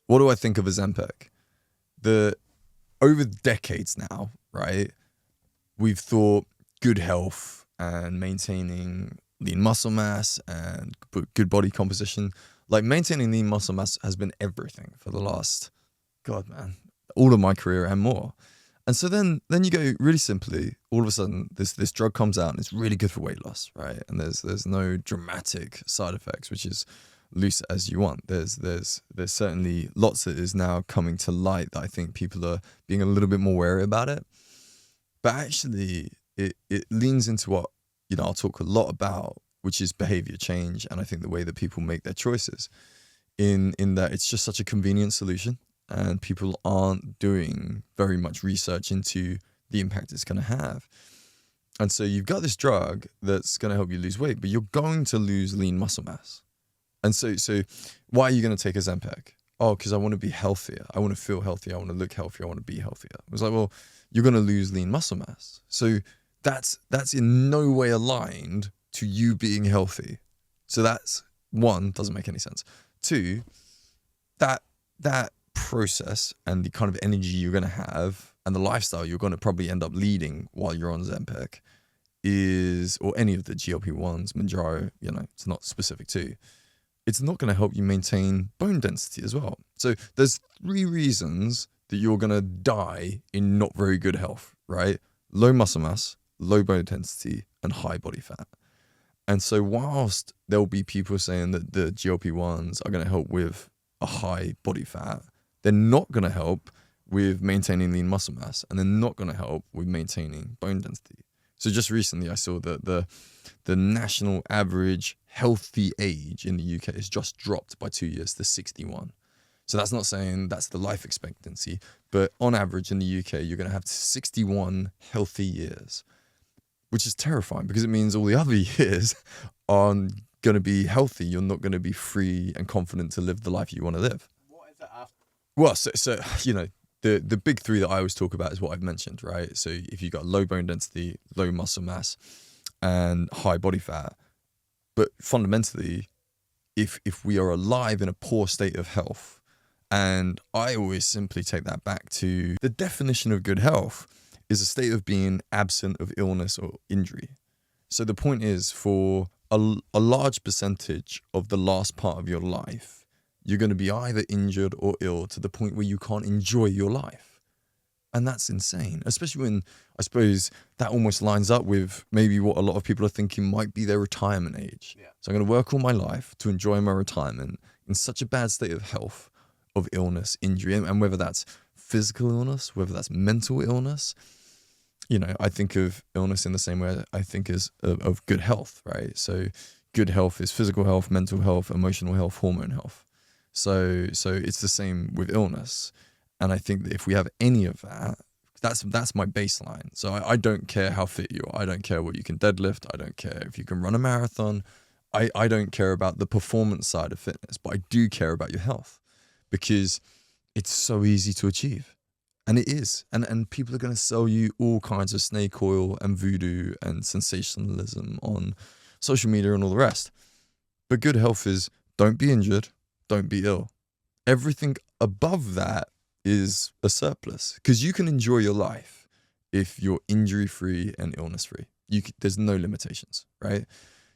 what do I think of Ozempic? Over decades now, right? We've thought good health and maintaining lean muscle mass and good body composition. Like maintaining lean muscle mass has been everything for the last, God, man, all of my career and more. And so then you go really simply, all of a sudden this drug comes out and it's really good for weight loss, right? And there's no dramatic side effects, which is loose as you want. There's certainly lots that is now coming to light that I think people are being a little bit more wary about it. But actually it leans into what, I'll talk a lot about, which is behavior change. And I think the way that people make their choices in that it's just such a convenient solution. And people aren't doing very much research into the impact it's going to have. And so you've got this drug that's going to help you lose weight, but you're going to lose lean muscle mass. And so why are you going to take Ozempic? Oh, because I want to be healthier. I want to feel healthier. I want to look healthier. I want to be healthier. It was like, well, you're going to lose lean muscle mass. So that's in no way aligned to you being healthy. So that's one, doesn't make any sense. Two, that process and the kind of energy you're going to have and the lifestyle you're going to probably end up leading while you're on Ozempic or any of the GLP-1s, Manjaro, it's not specific to, it's not going to help you maintain bone density as well. So there's 3 reasons that you're going to die in not very good health, right? Low muscle mass, low bone density, and high body fat. And so whilst there'll be people saying that the GLP-1s are going to help with a high body fat, they're not going to help with maintaining lean muscle mass, and they're not going to help with maintaining bone density. So just recently I saw that the national average healthy age in the UK has just dropped by 2 years to 61. So that's not saying that's the life expectancy, but on average in the UK, you're going to have 61 healthy years, which is terrifying because it means all the other years aren't going to be healthy. You're not going to be free and confident to live the life you want to live. What is it after? Well, so the big 3 that I always talk about is what I've mentioned, right? So if you've got low bone density, low muscle mass, and high body fat, but fundamentally, if we are alive in a poor state of health, and I always simply take that back to the definition of good health is a state of being absent of illness or injury. So the point is, for a large percentage of the last part of your life, you're going to be either injured or ill to the point where you can't enjoy your life. And that's insane, especially when I suppose that almost lines up with maybe what a lot of people are thinking might be their retirement age. Yeah. So I'm going to work all my life to enjoy my retirement in such a bad state of health, of illness, injury, and whether that's physical illness, whether that's mental illness. I think of illness in the same way I think of good health, right? So good health is physical health, mental health, emotional health, hormone health. So it's the same with illness. And I think that if we have any of that, that's my baseline. So I don't care how fit you are. I don't care what you can deadlift. I don't care if you can run a marathon. I don't care about the performance side of fitness, but I do care about your health because it's so easy to achieve. And it is. And people are going to sell you all kinds of snake oil and voodoo and sensationalism on social media and all the rest. But good health is don't be injured, don't be ill. Everything above that is a surplus because you can enjoy your life if you're injury-free and illness-free. There's no limitations, right?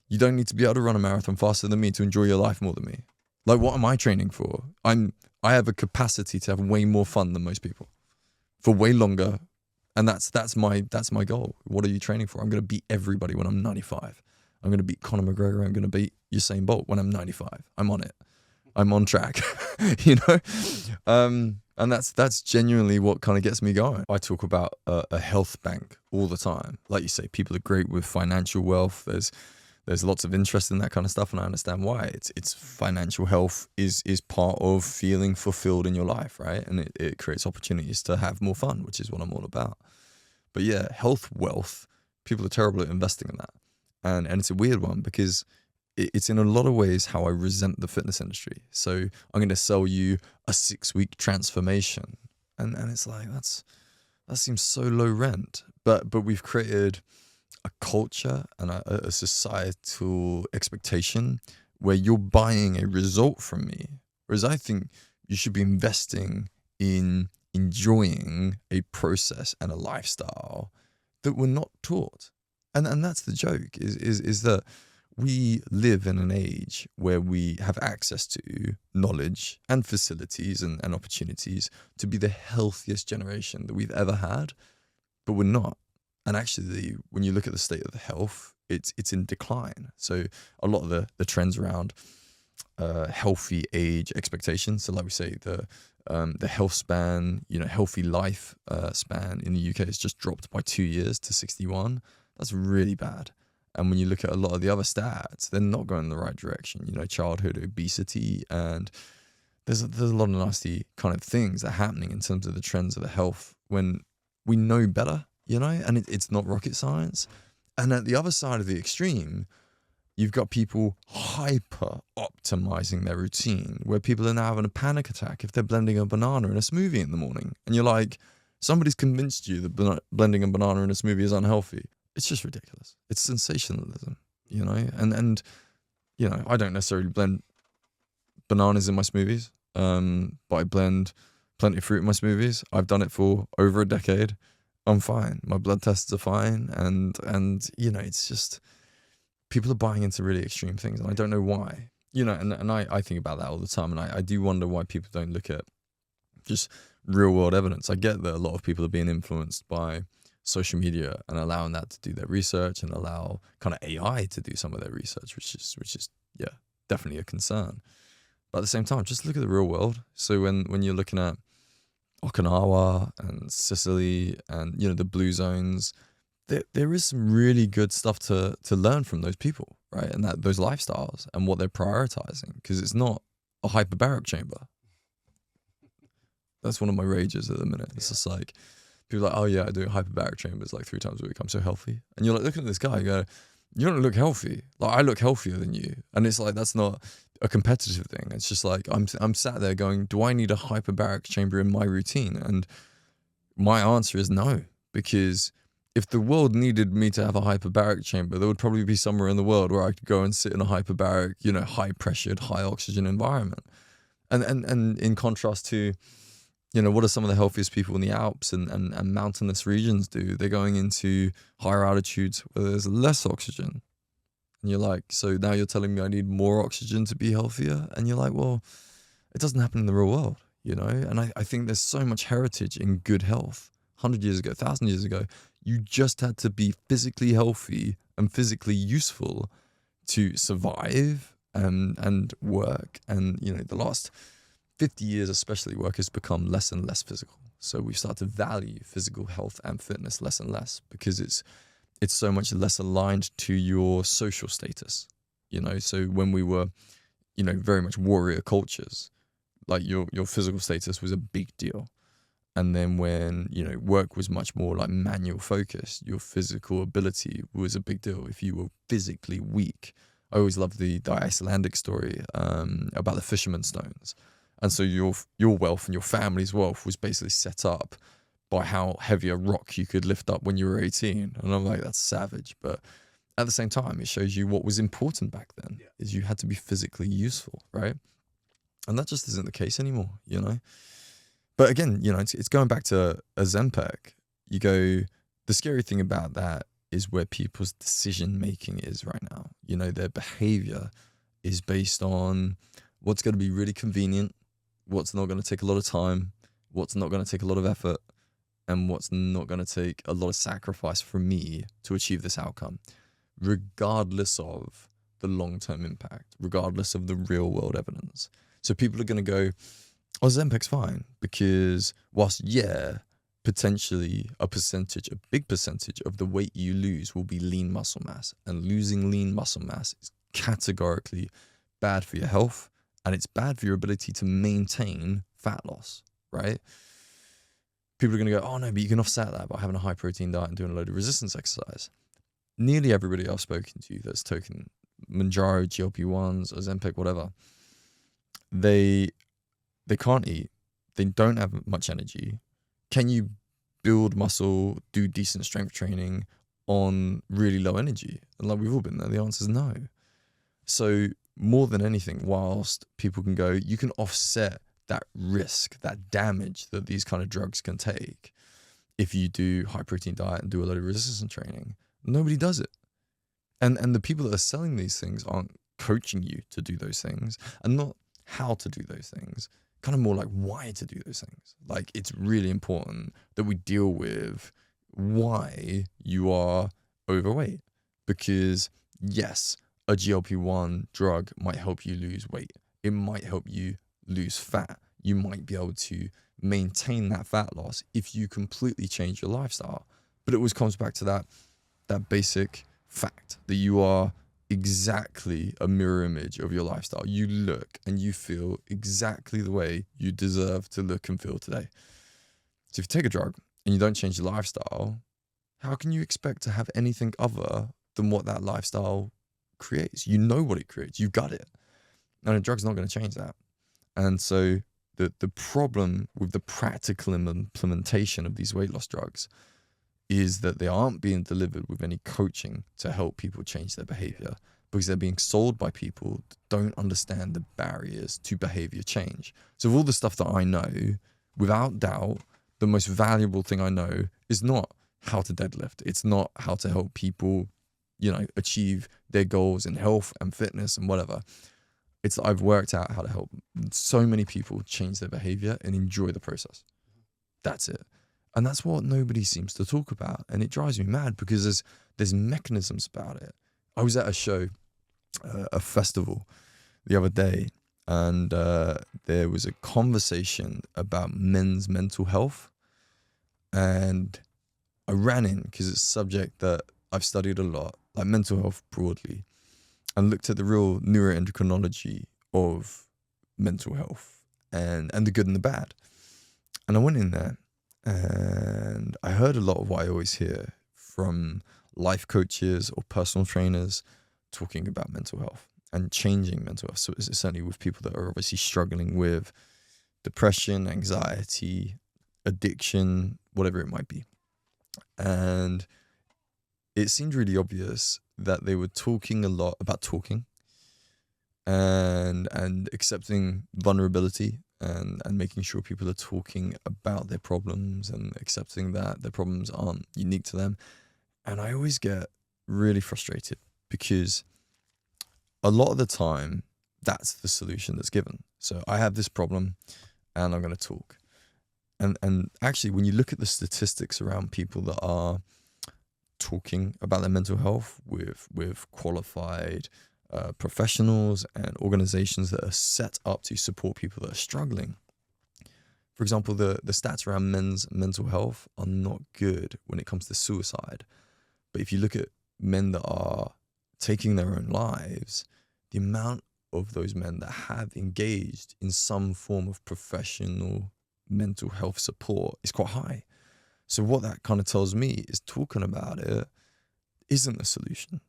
You don't need to be able to run a marathon faster than me to enjoy your life more than me. Like, what am I training for? I have a capacity to have way more fun than most people for way longer. And that's my goal. What are you training for? I'm going to beat everybody when I'm 95. I'm going to beat Conor McGregor. I'm going to beat Usain Bolt when I'm 95. I'm on it. I'm on track, and that's genuinely what kind of gets me going. I talk about a health bank all the time. Like you say, people are great with financial wealth. There's lots of interest in that kind of stuff, and I understand why. It's financial health is part of feeling fulfilled in your life, right? And it creates opportunities to have more fun, which is what I'm all about. But yeah, health wealth, people are terrible at investing in that, and it's a weird one because it's in a lot of ways how I resent the fitness industry. So I'm going to sell you a 6-week transformation. And it's like, that seems so low rent. But we've created a culture and a societal expectation where you're buying a result from me. Whereas I think, You should be investing in enjoying a process and a lifestyle that we're not taught. And that's the joke, is that we live in an age where we have access to knowledge and facilities and opportunities to be the healthiest generation that we've ever had, but we're not. And actually, when you look at the state of the health, it's in decline. So a lot of the trends around healthy age expectations. So like we say, the health span, healthy life span in the UK has just dropped by 2 years to 61. That's really bad. And when you look at a lot of the other stats, they're not going in the right direction. Childhood obesity, and there's a lot of nasty kind of things that are happening in terms of the trends of the health when we know better, and it's not rocket science. And at the other side of the extreme, you've got people hyper-optimizing their routine, where people are now having a panic attack if they're blending a banana in a smoothie in the morning. And you're like, somebody's convinced you that blending a banana in a smoothie is unhealthy. It's just ridiculous. It's sensationalism, and I don't necessarily blend bananas in my smoothies, but I blend plenty of fruit in my smoothies. I've done it for over a decade. I'm fine. My blood tests are fine. And it's just, people are buying into really extreme things, and I don't know why, and I think about that all the time. And I do wonder why people don't look at just real world evidence. I get that a lot of people are being influenced by social media and allowing that to do their research, and allow kind of AI to do some of their research, which is definitely a concern. But at the same time, just look at the real world. So when you're looking at Okinawa and Sicily and the blue zones, there is some really good stuff to learn from those people, right? And those lifestyles and what they're prioritizing, because it's not a hyperbaric chamber. That's one of my rages at the minute. It's just like, people are like, oh yeah, I do hyperbaric chambers like 3 times a week. I'm so healthy. And you're like, looking at this guy, you go, you don't look healthy. Like, I look healthier than you. And it's like, that's not a competitive thing. It's just like, I'm sat there going, do I need a hyperbaric chamber in my routine? And my answer is no, because if the world needed me to have a hyperbaric chamber, there would probably be somewhere in the world where I could go and sit in a hyperbaric, high pressured, high oxygen environment. And in contrast to, what do some of the healthiest people in the Alps and mountainous regions do? They're going into higher altitudes where there's less oxygen. And you're like, so now you're telling me I need more oxygen to be healthier? And you're like, well, it doesn't happen in the real world, And I think there's so much heritage in good health. 100 years ago, 1,000 years ago, you just had to be physically healthy and physically useful to survive and work. And, the last 50 years especially, work has become less and less physical. So we start to value physical health and fitness less and less, because it's so much less aligned to your social status. So when we were, very much warrior cultures, like your physical status was a big deal. And then when, work was much more like manual focused, your physical ability was a big deal if you were physically weak. I always love the Icelandic story about the fisherman stones. And so your wealth and your family's wealth was basically set up by how heavy a rock you could lift up when you were 18. And I'm like, that's savage. But at the same time, it shows you what was important back then, is you had to be physically useful, right? And that just isn't the case anymore, But again, it's going back to Ozempic. You go, the scary thing about that is where people's decision making is right now. Their behavior is based on what's going to be really convenient, what's not going to take a lot of time, what's not going to take a lot of effort, and what's not going to take a lot of sacrifice from me to achieve this outcome, regardless of the long-term impact, regardless of the real world evidence. So people are going to go, Ozempic's fine, because whilst, potentially a big percentage of the weight you lose will be lean muscle mass, and losing lean muscle mass is categorically bad for your health, and it's bad for your ability to maintain fat loss, right? People are going to go, oh no, but you can offset that by having a high protein diet and doing a load of resistance exercise. Nearly everybody I've spoken to that's taken Mounjaro, GLP-1s, Ozempic, whatever, they can't eat. They don't have much energy. Can you build muscle, do decent strength training on really low energy? And like, we've all been there, the answer is no. So more than anything, whilst people can go, you can offset that risk, that damage that these kind of drugs can take if you do high protein diet and do a lot of resistance training. Nobody does it. And the people that are selling these things aren't coaching you to do those things, and not how to do those things, kind of more like why to do those things. Like, it's really important that we deal with why you are overweight, because yes, a GLP-1 drug might help you lose weight. It might help you lose fat. You might be able to maintain that fat loss if you completely change your lifestyle. But it always comes back to that basic fact that you are exactly a mirror image of your lifestyle. You look and you feel exactly the way you deserve to look and feel today. So if you take a drug and you don't change your lifestyle, how can you expect to have anything other than what that lifestyle creates? You know what it creates. You've got it. And a drug's not going to change that. And so the problem with the practical implementation of these weight loss drugs is that they aren't being delivered with any coaching to help people change their behavior, because they're being sold by people that don't understand the barriers to behavior change. So of all the stuff that I know, without doubt, the most valuable thing I know is not how to deadlift. It's not how to help people, achieve their goals in health and fitness and whatever. It's that I've worked out how to help so many people change their behavior and enjoy the process. That's it. And that's what nobody seems to talk about. And it drives me mad, because there's mechanisms about it. I was at a show, a festival the other day, and there was a conversation about men's mental health. And I ran in because it's a subject that I've studied a lot, like mental health broadly, and looked at the real neuroendocrinology of mental health and the good and the bad. And I went in there, and I heard a lot of what I always hear from life coaches or personal trainers talking about mental health and changing mental health. So it's certainly with people that are obviously struggling with depression, anxiety, addiction, whatever it might be. And it seemed really obvious that they were talking a lot about talking and accepting vulnerability and making sure people are talking about their problems and accepting that their problems aren't unique to them. And I always get really frustrated, because a lot of the time that's the solution that's given. So I have this problem and I'm going to talk. And actually, when you look at the statistics around people that are talking about their mental health with qualified professionals and organizations that are set up to support people that are struggling. For example, the stats around men's mental health are not good when it comes to suicide. But if you look at men that are taking their own lives, the amount of those men that have engaged in some form of professional mental health support is quite high. So what that kind of tells me is talking about it isn't a solution.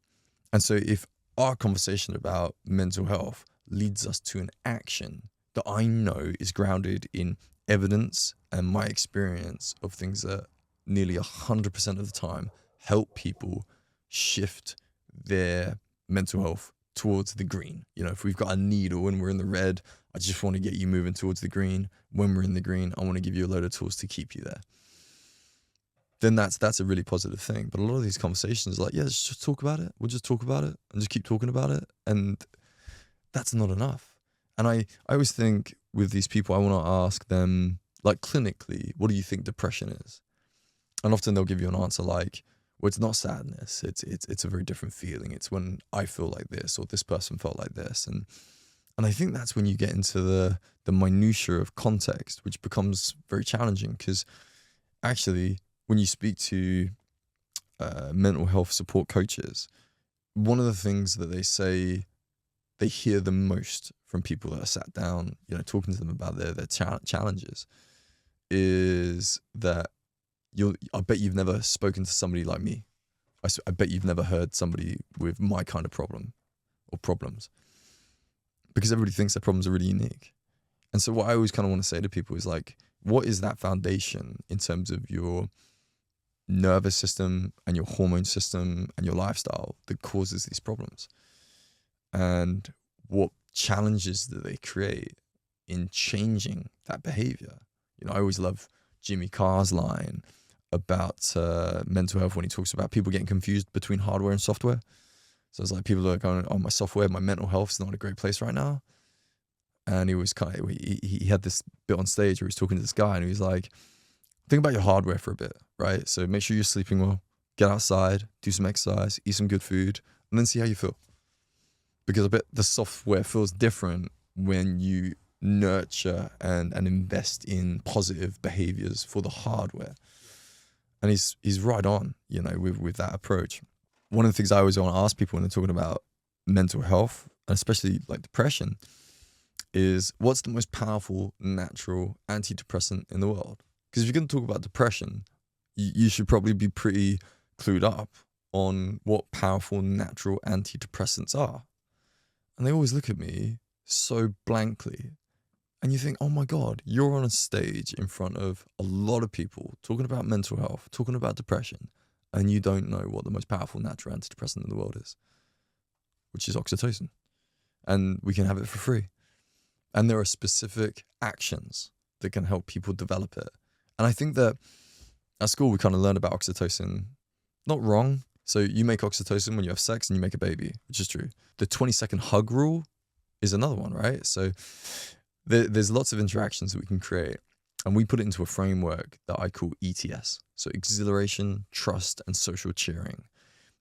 And so if our conversation about mental health leads us to an action that I know is grounded in evidence and my experience of things that nearly 100% of the time help people shift their mental health towards the green. If we've got a needle and we're in the red, I just want to get you moving towards the green. When we're in the green, I want to give you a load of tools to keep you there. Then that's a really positive thing. But a lot of these conversations are like, yeah, let's just talk about it. We'll just talk about it and just keep talking about it. And that's not enough. And I always think with these people, I want to ask them, like, clinically, what do you think depression is? And often they'll give you an answer like, well, it's not sadness. It's a very different feeling. It's when I feel like this, or this person felt like this. And I think that's when you get into the minutiae of context, which becomes very challenging, because actually, when you speak to mental health support coaches, one of the things that they say they hear the most from people that are sat down, talking to them about their challenges, is that I bet you've never spoken to somebody like me. I bet you've never heard somebody with my kind of problem or problems, because everybody thinks their problems are really unique. And so what I always kind of want to say to people is like, what is that foundation in terms of your nervous system and your hormone system and your lifestyle that causes these problems? And what challenges do they create in changing that behavior. You know, I always love Jimmy Carr's line about mental health when he talks about people getting confused between hardware and software. So it's like people are going, oh, my software, my mental health is not in a great place right now. And he was kind of, he had this bit on stage where he was talking to this guy and he was like, think about your hardware for a bit, right? So make sure you're sleeping well, get outside, do some exercise, eat some good food, and then see how you feel. Because I bet the software feels different when you nurture and invest in positive behaviors for the hardware. And he's right on, you know, with that approach. One of the things I always want to ask people when they're talking about mental health, and especially like depression, is what's the most powerful natural antidepressant in the world? Because if you're going to talk about depression, you should probably be pretty clued up on what powerful natural antidepressants are. And they always look at me so blankly. And you think, oh my God, you're on a stage in front of a lot of people talking about mental health, talking about depression, and you don't know what the most powerful natural antidepressant in the world is, which is oxytocin. And we can have it for free. And there are specific actions that can help people develop it. And I think that at school, we kind of learned about oxytocin, not wrong. So you make oxytocin when you have sex and you make a baby, which is true. The 20-second hug rule is another one, right? So there's lots of interactions that we can create. And we put it into a framework that I call ETS. So exhilaration, trust, and social cheering.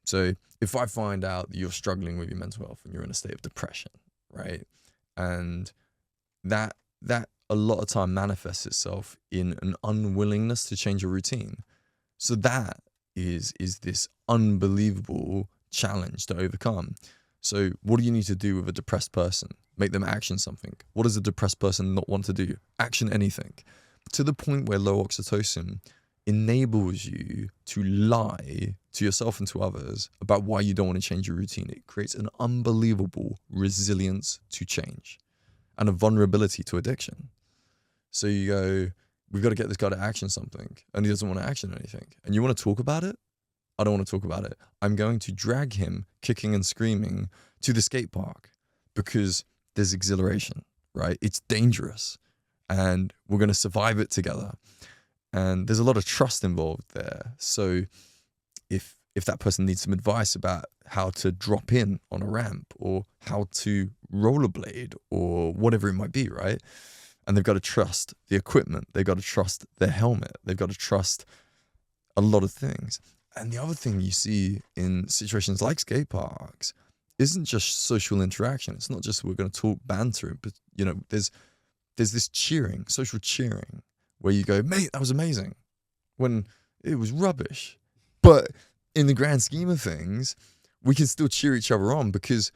So if I find out that you're struggling with your mental health and you're in a state of depression, right? And that a lot of time manifests itself in an unwillingness to change your routine. So that is this unbelievable challenge to overcome. So what do you need to do with a depressed person? Make them action something. What does a depressed person not want to do? Action anything. To the point where low oxytocin enables you to lie to yourself and to others about why you don't want to change your routine. It creates an unbelievable resilience to change and a vulnerability to addiction. So you go, we've got to get this guy to action something, and he doesn't want to action anything. And you want to talk about it? I don't want to talk about it. I'm going to drag him kicking and screaming to the skate park because there's exhilaration, right? It's dangerous and we're going to survive it together. And there's a lot of trust involved there. So if that person needs some advice about how to drop in on a ramp or how to rollerblade or whatever it might be, right? And they've got to trust the equipment. They've got to trust their helmet. They've got to trust a lot of things. And the other thing you see in situations like skate parks isn't just social interaction. It's not just we're going to talk banter, but you know, there's this cheering, social cheering, where you go, mate, that was amazing, when it was rubbish. But in the grand scheme of things, we can still cheer each other on because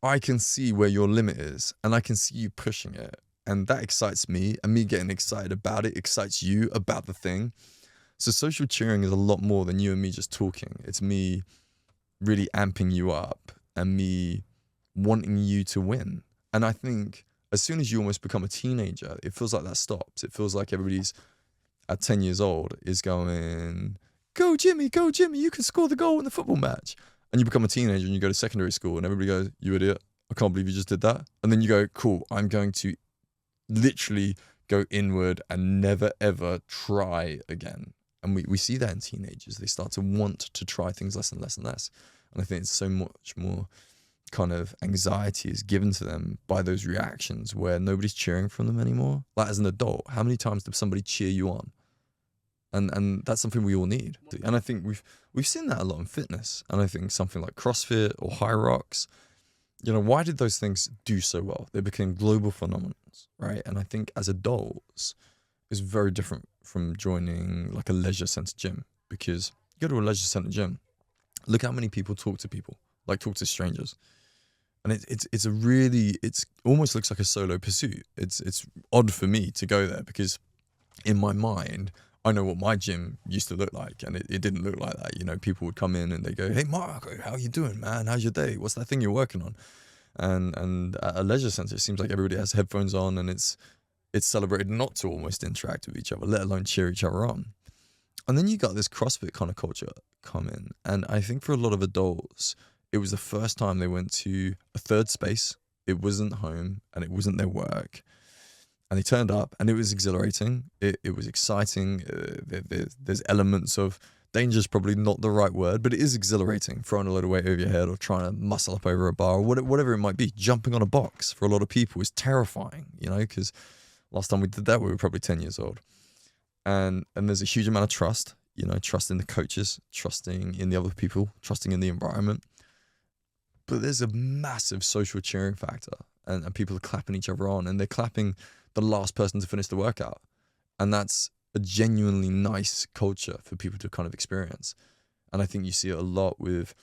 I can see where your limit is and I can see you pushing it. And that excites me, and me getting excited about it excites you about the thing. So social cheering is a lot more than you and me just talking. It's me really amping you up and me wanting you to win. And I think as soon as you almost become a teenager, it feels like that stops. It feels like everybody's at 10 years old is going, go Jimmy, you can score the goal in the football match. And you become a teenager and you go to secondary school and everybody goes, you idiot, I can't believe you just did that. And then you go, cool, I'm going to literally go inward and never ever try again. And we see that in teenagers. They start to want to try things less and less and less. And I think it's so much more kind of anxiety is given to them by those reactions where nobody's cheering from them anymore. Like as an adult, how many times does somebody cheer you on? And that's something we all need. And I think we've seen that a lot in fitness. And I think something like CrossFit or High Rocks, you know, why did those things do so well? They became global phenomena, right? And I think as adults, it's very different from joining like a leisure center gym, because you go to a leisure center gym, look how many people talk to people, like talk to strangers. And it's almost looks like a solo pursuit. It's odd for me to go there because in my mind, I know what my gym used to look like, and it didn't look like that. You know, people would come in and they go, hey, Marco, how you doing, man? How's your day? What's that thing you're working on? And at a leisure center, it seems like everybody has headphones on and it's celebrated not to almost interact with each other, let alone cheer each other on. And then you got this CrossFit kind of culture come in. And I think for a lot of adults, it was the first time they went to a third space. It wasn't home and it wasn't their work. And they turned up, and it was exhilarating. It was exciting. There's elements of danger is probably not the right word, but it is exhilarating. Throwing a load of weight over your head, or trying to muscle up over a bar, or whatever it might be. Jumping on a box for a lot of people is terrifying, because last time we did that, we were probably 10 years old. And there's a huge amount of trust, trust in the coaches, trusting in the other people, trusting in the environment. But there's a massive social cheering factor, and people are clapping each other on, and they're clapping the last person to finish the workout. And that's a genuinely nice culture for people to kind of experience. And I think you see it a lot with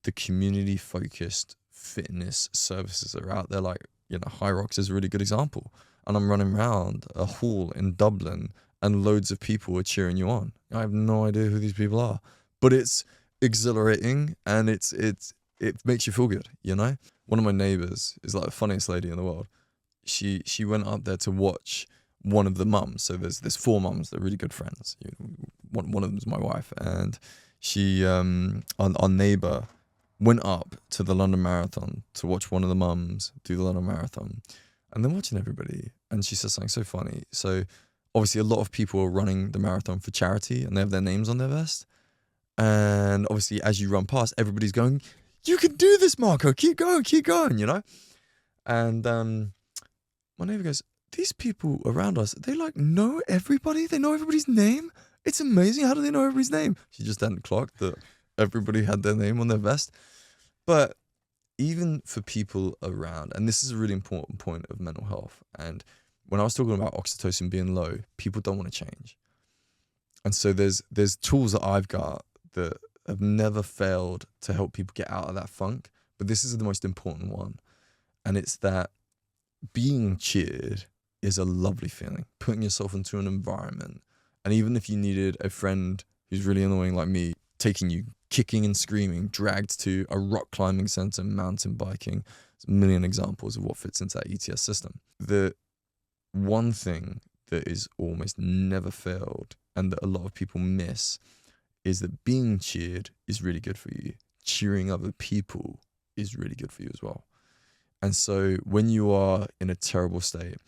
the community-focused fitness services that are out there. Like, High Rocks is a really good example. And I'm running around a hall in Dublin, and loads of people are cheering you on. I have no idea who these people are, but it's exhilarating, and it makes you feel good, One of my neighbors is like the funniest lady in the world. She went up there to watch one of the mums. So there's 4 mums that are really good friends. One of them is my wife, and she our neighbor went up to the London Marathon to watch one of the mums do the London Marathon, and then watching everybody. And she said something so funny. So obviously a lot of people are running the marathon for charity, and they have their names on their vest. And obviously as you run past, everybody's going, "You can do this, Marco. Keep going, And my neighbor goes, "These people around us, they know everybody. They know everybody's name. It's amazing. How do they know everybody's name?" She just hadn't clocked that everybody had their name on their vest. But even for people around, and this is a really important point of mental health. And when I was talking about oxytocin being low, people don't want to change. And so there's tools that I've got that have never failed to help people get out of that funk. But this is the most important one. And it's that being cheered is a lovely feeling. Putting yourself into an environment. And even if you needed a friend who's really annoying like me, taking you kicking and screaming, dragged to a rock climbing center, mountain biking, there's a million examples of what fits into that ETS system. The one thing that is almost never failed, and that a lot of people miss, is that being cheered is really good for you. Cheering other people is really good for you as well. And so when you are in a terrible state,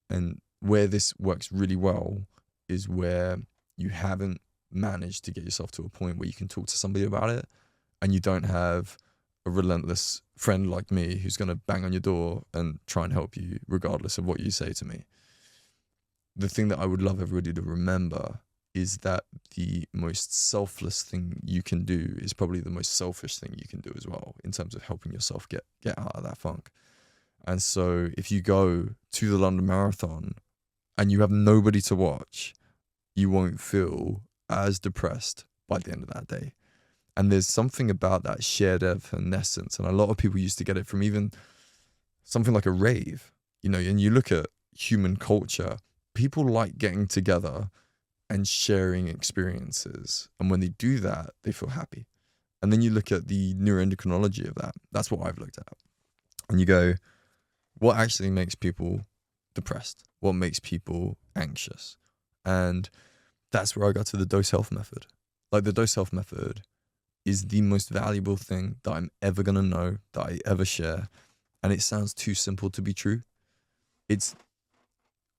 and where this works really well is where you haven't managed to get yourself to a point where you can talk to somebody about it, and you don't have a relentless friend like me who's going to bang on your door and try and help you regardless of what you say to me. The thing that I would love everybody to remember is that the most selfless thing you can do is probably the most selfish thing you can do as well, in terms of helping yourself get out of that funk. And so if you go to the London Marathon and you have nobody to watch, you won't feel as depressed by the end of that day. And there's something about that shared evanescence, and a lot of people used to get it from even something like a rave, and you look at human culture, people like getting together and sharing experiences. And when they do that, they feel happy. And then you look at the neuroendocrinology of that. That's what I've looked at. And you go, what actually makes people depressed? What makes people anxious? And that's where I got to the D.O.S.E health method. Like, the D.O.S.E health method is the most valuable thing that I'm ever going to know, that I ever share. And it sounds too simple to be true. It's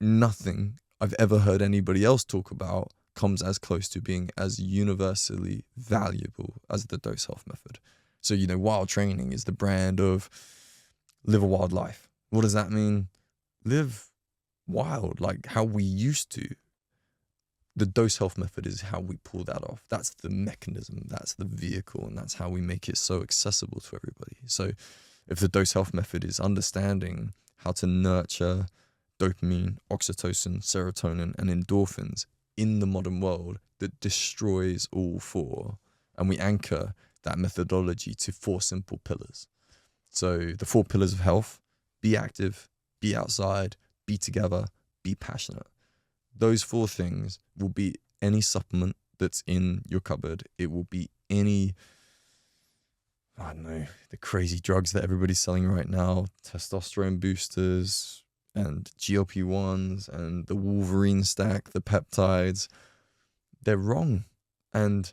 nothing I've ever heard anybody else talk about comes as close to being as universally valuable as the D.O.S.E health method. So, wild training is the brand of live a wild life. What does that mean? Live wild, like how we used to. The D.O.S.E health method is how we pull that off. That's the mechanism, that's the vehicle, and that's how we make it so accessible to everybody. So if the D.O.S.E health method is understanding how to nurture dopamine, oxytocin, serotonin, and endorphins in the modern world that destroys all 4, and we anchor that methodology to 4 simple pillars. So the 4 pillars of health: be active, be outside, be together, be passionate. Those 4 things will be any supplement that's in your cupboard. It will be any, I don't know, the crazy drugs that everybody's selling right now, testosterone boosters and GLP-1s and the Wolverine stack, the peptides. They're wrong. And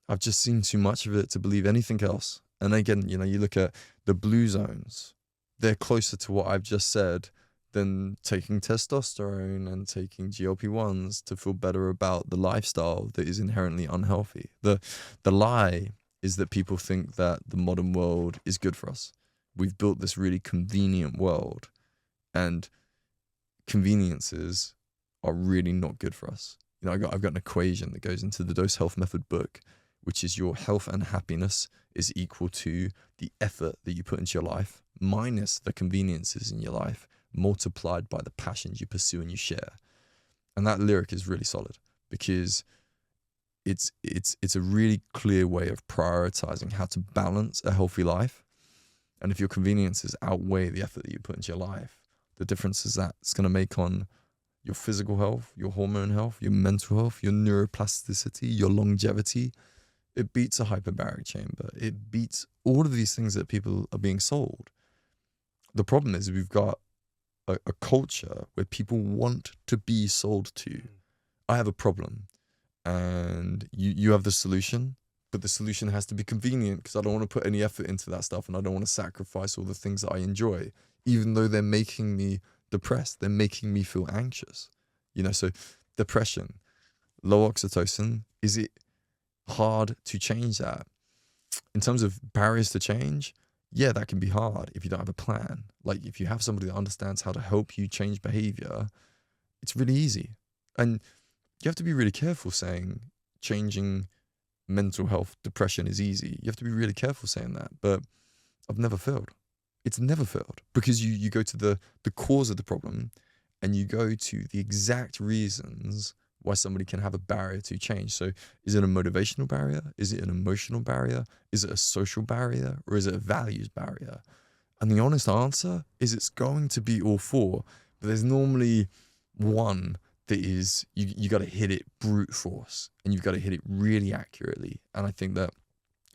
I've just seen too much of it to believe anything else. And again, you look at the blue zones, they're closer to what I've just said than taking testosterone and taking GLP-1s to feel better about the lifestyle that is inherently unhealthy. The lie is that people think that the modern world is good for us. We've built this really convenient world, and conveniences are really not good for us. You know, I've got an equation that goes into the D.O.S.E Health Method book, which is your health and happiness is equal to the effort that you put into your life minus the conveniences in your life multiplied by the passions you pursue and you share. And that lyric is really solid because it's a really clear way of prioritizing how to balance a healthy life. And if your conveniences outweigh the effort that you put into your life, the difference is that it's going to make on your physical health, your hormone health, your mental health, your neuroplasticity, your longevity. It beats a hyperbaric chamber. It beats all of these things that people are being sold. The problem is we've got a culture where people want to be sold to. I have a problem and you have the solution, but the solution has to be convenient because I don't want to put any effort into that stuff and I don't want to sacrifice all the things that I enjoy, even though they're making me depressed. They're making me feel anxious. You know, so depression, low oxytocin, is it hard to change that? In terms of barriers to change, yeah, that can be hard if you don't have a plan. Like if you have somebody that understands how to help you change behavior, it's really easy. And you have to be really careful saying changing mental health, depression is easy. You have to be really careful saying that. But I've never failed. It's never failed because you go to the cause of the problem and you go to the exact reasons why somebody can have a barrier to change. So is it a motivational barrier? Is it an emotional barrier? Is it a social barrier? Or is it a values barrier? And the honest answer is it's going to be all four, but there's normally one that is, you got to hit it brute force and you've got to hit it really accurately. And I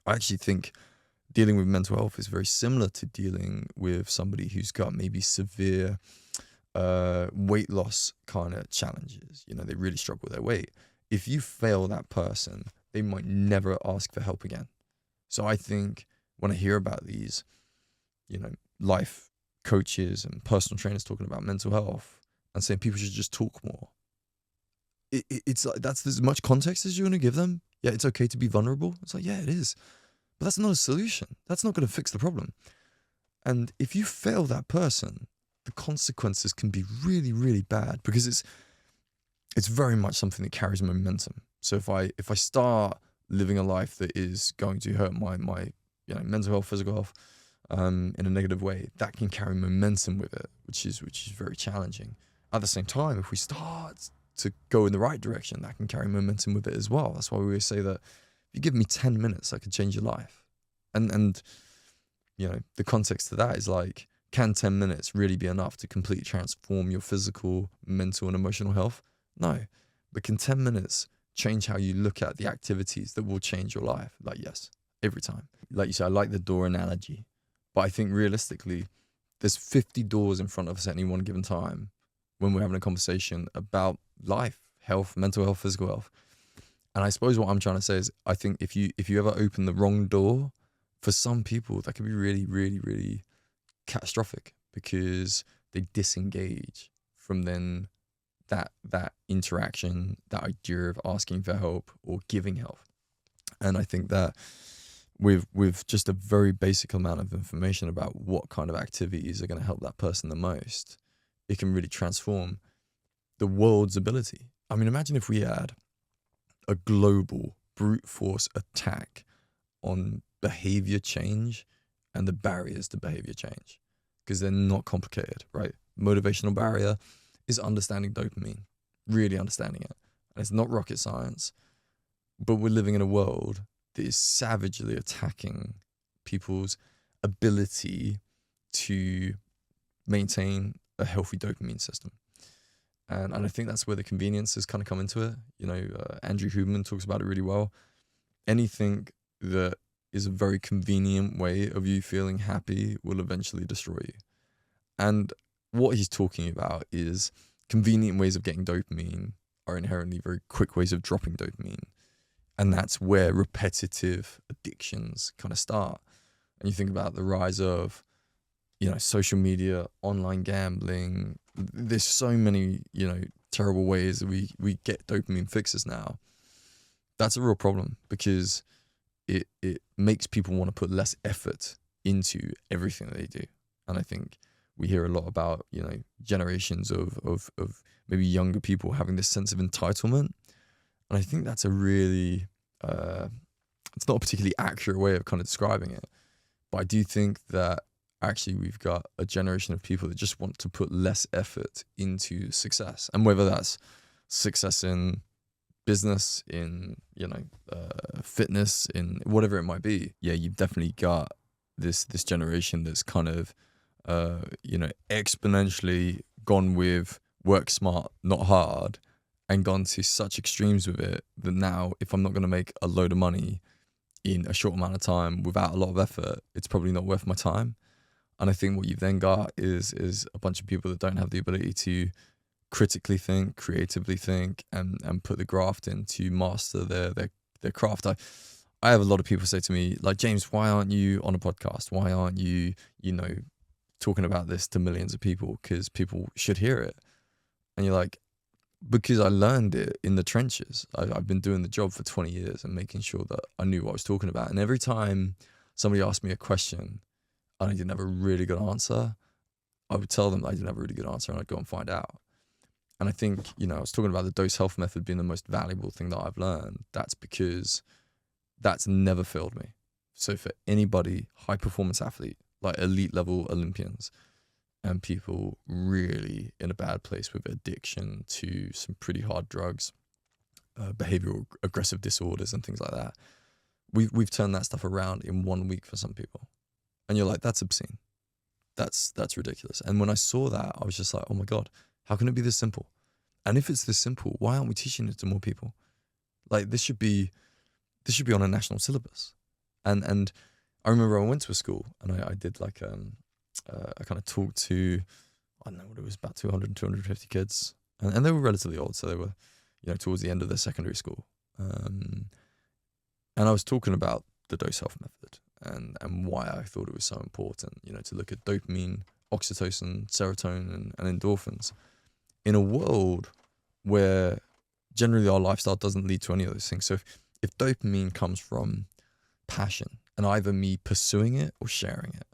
actually think dealing with mental health is very similar to dealing with somebody who's got maybe severe weight loss kind of challenges. You know, they really struggle with their weight. If you fail that person, they might never ask for help again. So I think when I hear about these, you know, life coaches and personal trainers talking about mental health and saying people should just talk more, it's like that's as much context as you're going to give them. Yeah, it's okay to be vulnerable. It's like, yeah, it is. But that's not a solution. That's not going to fix the problem. And if you fail that person, the consequences can be really, really bad because it's very much something that carries momentum. So if I start living a life that is going to hurt my you know, mental health, physical health, in a negative way, that can carry momentum with it, which is very challenging. At the same time, if we start to go in the right direction, that can carry momentum with it as well. That's why we always say that if you give me 10 minutes, I could change your life. And you know, the context to that is like, can 10 minutes really be enough to completely transform your physical, mental, and emotional health? No. But can 10 minutes change how you look at the activities that will change your life? Like, yes, every time. Like you said, I like the door analogy. But I think realistically, there's 50 doors in front of us at any one given time when we're having a conversation about life, health, mental health, physical health. And I suppose what I'm trying to say is, I think if you ever open the wrong door, for some people, that could be really, really, really catastrophic because they disengage from then that interaction, that idea of asking for help or giving help. And I think that with just a very basic amount of information about what kind of activities are going to help that person the most, it can really transform the world's ability. I mean, imagine if we had a global brute force attack on behavior change and the barriers to behavior change, because they're not complicated, right? Motivational barrier is understanding dopamine, really understanding it. And it's not rocket science, but we're living in a world that is savagely attacking people's ability to maintain a healthy dopamine system. And I think that's where the conveniences kind of come into it. You know, Andrew Huberman talks about it really well. Anything that is a very convenient way of you feeling happy will eventually destroy you. And what he's talking about is convenient ways of getting dopamine are inherently very quick ways of dropping dopamine. And that's where repetitive addictions kind of start. And you think about the rise of, you know, social media, online gambling, there's so many, terrible ways that we get dopamine fixes now. That's a real problem because it makes people want to put less effort into everything that they do. And I think we hear a lot about, generations of maybe younger people having this sense of entitlement. And I think that's a really, it's not a particularly accurate way of kind of describing it. But I do think that actually we've got a generation of people that just want to put less effort into success. And whether that's success in business, in, fitness, in whatever it might be. Yeah, you've definitely got this generation that's kind of, exponentially gone with work smart, not hard, and gone to such extremes with it that now if I'm not going to make a load of money in a short amount of time without a lot of effort, it's probably not worth my time. And I think what you've then got is a bunch of people that don't have the ability to critically think, creatively think, and put the graft in to master their craft. I have a lot of people say to me, like, James, why aren't you on a podcast? Why aren't you, talking about this to millions of people? Because people should hear it. And you're like, because I learned it in the trenches. I've been doing the job for 20 years and making sure that I knew what I was talking about. And every time somebody asked me a question and I didn't have a really good answer, I would tell them that I didn't have a really good answer and I'd go and find out. And I think, I was talking about the dose health method being the most valuable thing that I've learned. That's because that's never failed me. So for anybody, high performance athlete, like elite level Olympians, and people really in a bad place with addiction to some pretty hard drugs, behavioral aggressive disorders and things like that, we've turned that stuff around in 1 week for some people. And you're like, that's obscene. That's ridiculous. And when I saw that, I was just like, oh my God, how can it be this simple? And if it's this simple, why aren't we teaching it to more people? Like this should be on a national syllabus. And I remember I went to a school and I did like I kind of talked to, I don't know what it was, about 200, 250 kids. And they were relatively old. So they were, towards the end of their secondary school. And I was talking about the dose health method and why I thought it was so important, to look at dopamine, oxytocin, serotonin, and endorphins in a world where generally our lifestyle doesn't lead to any of those things. So if dopamine comes from passion and either me pursuing it or sharing it,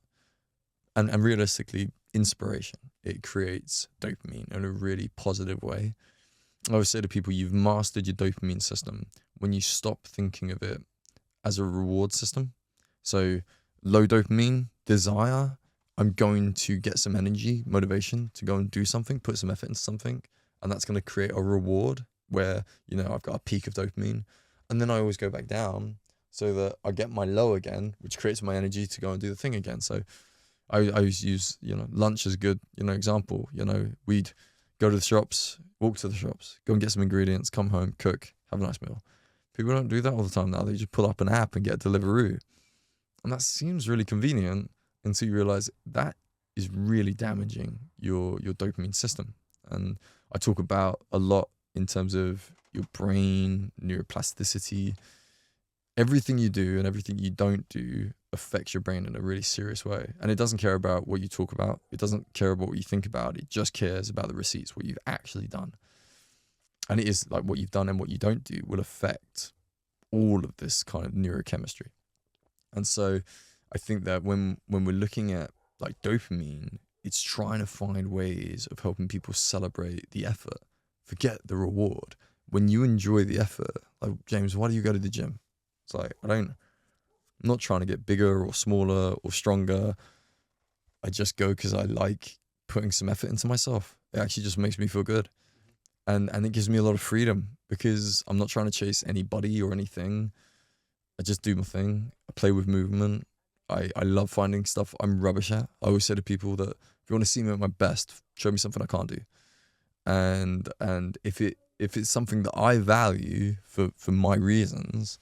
and realistically, inspiration, it creates dopamine in a really positive way. I always say to people, you've mastered your dopamine system when you stop thinking of it as a reward system. So low dopamine, desire, I'm going to get some energy, motivation to go and do something, put some effort into something, and that's going to create a reward where, I've got a peak of dopamine. And then I always go back down so that I get my low again, which creates my energy to go and do the thing again. So I always use, lunch as a good, example. We'd go to the shops, walk to the shops, go and get some ingredients, come home, cook, have a nice meal. People don't do that all the time now. They just pull up an app and get a Deliveroo. And that seems really convenient until you realize that is really damaging your dopamine system. And I talk about a lot in terms of your brain, neuroplasticity. Everything you do and everything you don't do affects your brain in a really serious way. And it doesn't care about what you talk about. It doesn't care about what you think about. It just cares about the receipts, what you've actually done. And it is like what you've done and what you don't do will affect all of this kind of neurochemistry. And so I think that when we're looking at like dopamine, it's trying to find ways of helping people celebrate the effort, forget the reward. When you enjoy the effort, like, James, why do you go to the gym? It's like, I'm not trying to get bigger or smaller or stronger. I just go because I like putting some effort into myself. It actually just makes me feel good. And it gives me a lot of freedom because I'm not trying to chase anybody or anything. I just do my thing. I play with movement. I love finding stuff I'm rubbish at. I always say to people that if you want to see me at my best, show me something I can't do. And if it's something that I value for my reasons,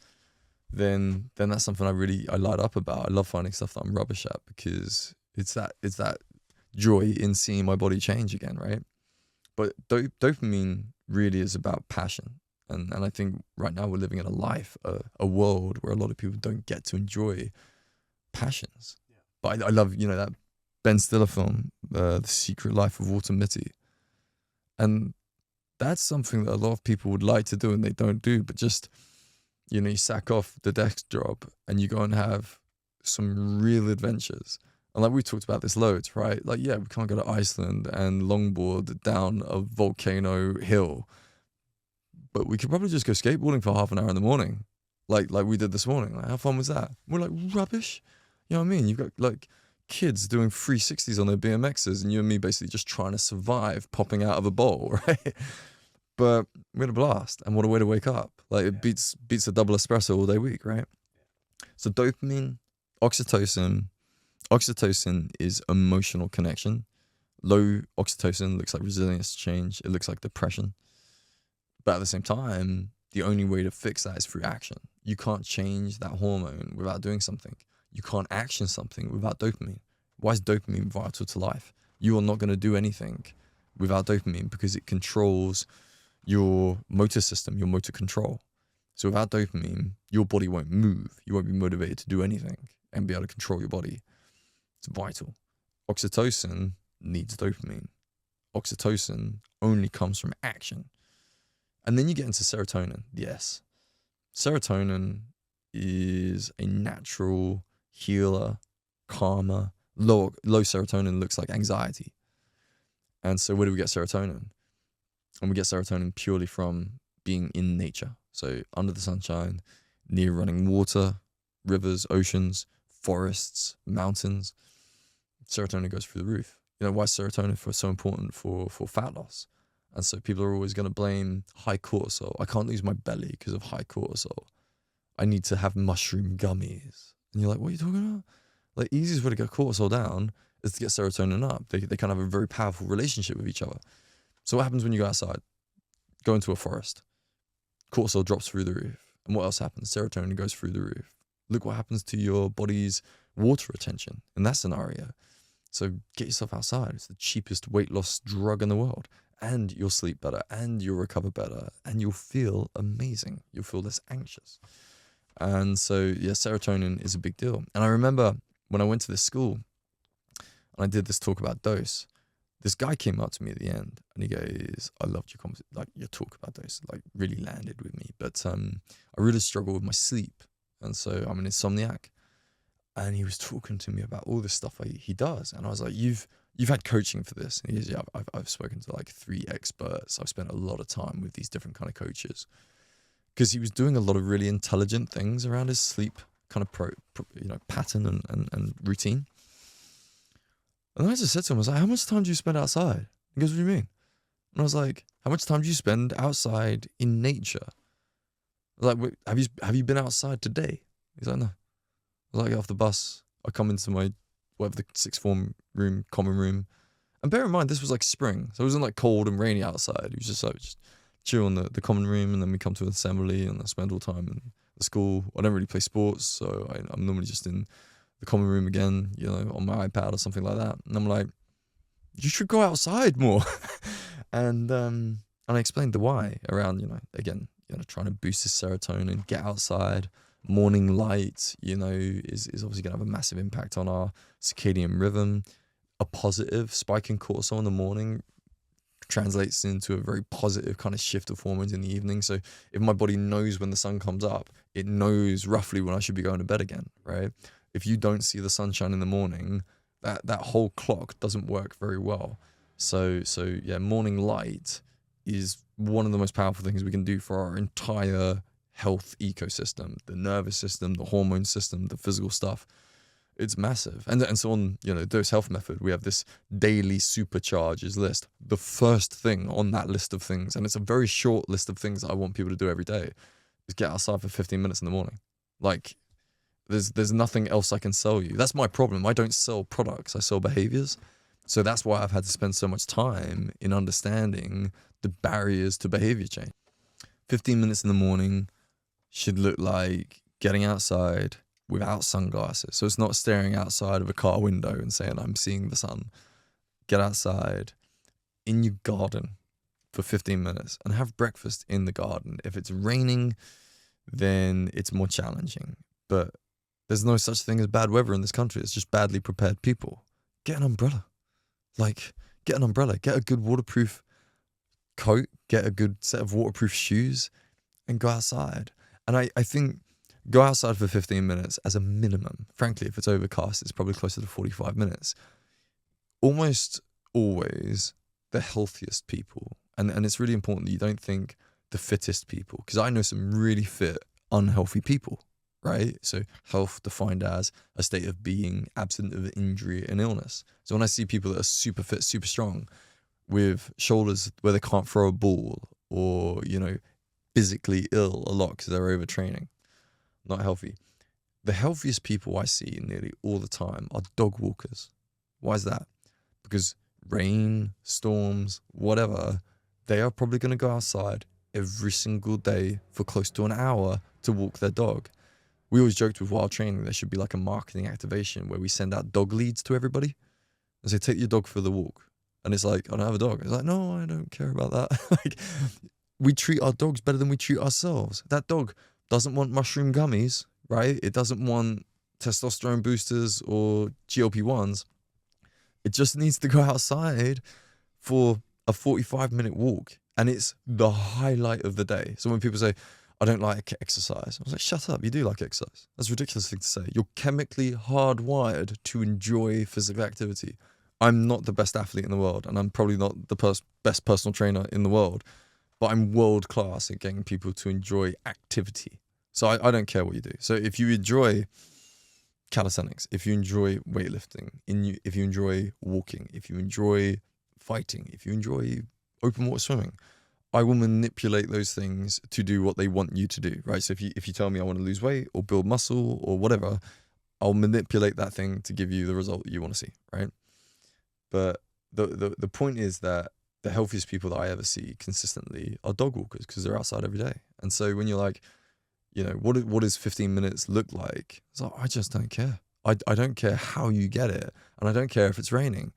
then that's something I light up about. I love finding stuff that I'm rubbish at because it's that joy in seeing my body change again, right? But dopamine really is about passion. And I think right now we're living in a world where a lot of people don't get to enjoy passions. Yeah. But I love, that Ben Stiller film, The Secret Life of Walter Mitty. And that's something that a lot of people would like to do and they don't do, but just, you sack off the desk job and you go and have some real adventures. And like we talked about this loads, right? Like, yeah, we can't go to Iceland and longboard down a volcano hill, but we could probably just go skateboarding for half an hour in the morning. Like we did this morning. Like, how fun was that? We're like, rubbish. You know what I mean? You've got like kids doing 360s on their BMXs and you and me basically just trying to survive popping out of a bowl, right? But we had a blast, and what a way to wake up. Like it beats a double espresso all day week, right? So dopamine, oxytocin. Oxytocin is emotional connection. Low oxytocin looks like resilience change. It looks like depression. But at the same time, the only way to fix that is through action. You can't change that hormone without doing something. You can't action something without dopamine. Why is dopamine vital to life? You are not going to do anything without dopamine because it controls your motor system, your motor control. So without dopamine, your body won't move. You won't be motivated to do anything and be able to control your body. It's vital. Oxytocin needs dopamine. Oxytocin only comes from action. And then you get into serotonin. Yes. Serotonin is a natural healer, calmer. Low serotonin looks like anxiety. And so where do we get serotonin? And we get serotonin purely from being in nature. So under the sunshine, near running water, rivers, oceans, forests, mountains. Serotonin goes through the roof. Why is serotonin so important for fat loss? And so people are always going to blame high cortisol. I can't lose my belly because of high cortisol. I need to have mushroom gummies. And you're like, what are you talking about? Like, the easiest way to get cortisol down is to get serotonin up. They kind of have a very powerful relationship with each other. So what happens when you go outside? Go into a forest. Cortisol drops through the roof. And what else happens? Serotonin goes through the roof. Look what happens to your body's water retention in that scenario. So get yourself outside. It's the cheapest weight loss drug in the world. And you'll sleep better, and you'll recover better, and you'll feel amazing. You'll feel less anxious. And so, yeah, serotonin is a big deal. And I remember when I went to this school and I did this talk about D.O.S E, this guy came up to me at the end and he goes, I loved your talk about D.O.S E, like really landed with me. But I really struggle with my sleep. And so I'm an insomniac. And he was talking to me about all this stuff he does. And I was like, you've had coaching for this? And he goes, yeah, I've spoken to like 3 experts. I've spent a lot of time with these different kind of coaches. Because he was doing a lot of really intelligent things around his sleep kind of pattern and routine. And I just said to him, I was like, how much time do you spend outside? He goes, what do you mean? And I was like, how much time do you spend outside in nature? I was like, have you been outside today? He's like, no. I was like, I get off the bus, I come into my, whatever the sixth form room, common room. And bear in mind, this was like spring. So it wasn't like cold and rainy outside. It was just like, chill in the common room, and then we come to an assembly and I spend all time in the school. I don't really play sports, so I'm normally just in the common room again, on my iPad or something like that. And I'm like, you should go outside more. and I explained the why around, again, trying to boost his serotonin, get outside. Morning light, is obviously going to have a massive impact on our circadian rhythm. A positive spike in cortisol in the morning translates into a very positive kind of shift of hormones in the evening. So if my body knows when the sun comes up, it knows roughly when I should be going to bed again, right? If you don't see the sunshine in the morning, that whole clock doesn't work very well. So yeah, morning light is one of the most powerful things we can do for our entire health ecosystem, the nervous system, the hormone system, the physical stuff. It's massive. And so on, D.O.S Health Method, we have this daily supercharges list. The first thing on that list of things, and it's a very short list of things that I want people to do every day, is get outside for 15 minutes in the morning. Like, there's nothing else I can sell you. That's my problem. I don't sell products, I sell behaviors. So that's why I've had to spend so much time in understanding the barriers to behavior change. 15 minutes in the morning should look like getting outside without sunglasses. So it's not staring outside of a car window and saying, I'm seeing the sun. Get outside in your garden for 15 minutes and have breakfast in the garden. If it's raining, then it's more challenging. But there's no such thing as bad weather in this country. It's just badly prepared people. Get an umbrella. Get an umbrella. Get a good waterproof coat, get a good set of waterproof shoes, and go outside. And I think go outside for 15 minutes as a minimum. Frankly, if it's overcast, it's probably closer to 45 minutes. Almost always the healthiest people. And it's really important that you don't think the fittest people, because I know some really fit, unhealthy people, right? So health defined as a state of being absent of injury and illness. So when I see people that are super fit, super strong, with shoulders where they can't throw a ball, or, physically ill a lot because they're overtraining, not healthy. The healthiest people I see nearly all the time are dog walkers. Why is that? Because rain, storms, whatever, they are probably going to go outside every single day for close to an hour to walk their dog. We always joked with Wild Training there should be like a marketing activation where we send out dog leads to everybody and say, take your dog for the walk. And it's like, I don't have a dog. It's like, no, I don't care about that. Like, we treat our dogs better than we treat ourselves. That dog doesn't want mushroom gummies, right? It doesn't want testosterone boosters or GLP-1s. It just needs to go outside for a 45-minute walk. And it's the highlight of the day. So when people say, I don't like exercise, I was like, shut up, you do like exercise. That's a ridiculous thing to say. You're chemically hardwired to enjoy physical activity. I'm not the best athlete in the world, and I'm probably not the best personal trainer in the world, but I'm world class at getting people to enjoy activity. So I don't care what you do. So if you enjoy calisthenics, if you enjoy weightlifting, if you enjoy walking, if you enjoy fighting, if you enjoy open water swimming, I will manipulate those things to do what they want you to do, right? So if you tell me I want to lose weight or build muscle or whatever, I'll manipulate that thing to give you the result that you want to see, right? But the point is that the healthiest people that I ever see consistently are dog walkers because they're outside every day. And so when you're like, what does 15 minutes look like? It's like, I just don't care. I don't care how you get it. And I don't care if it's raining.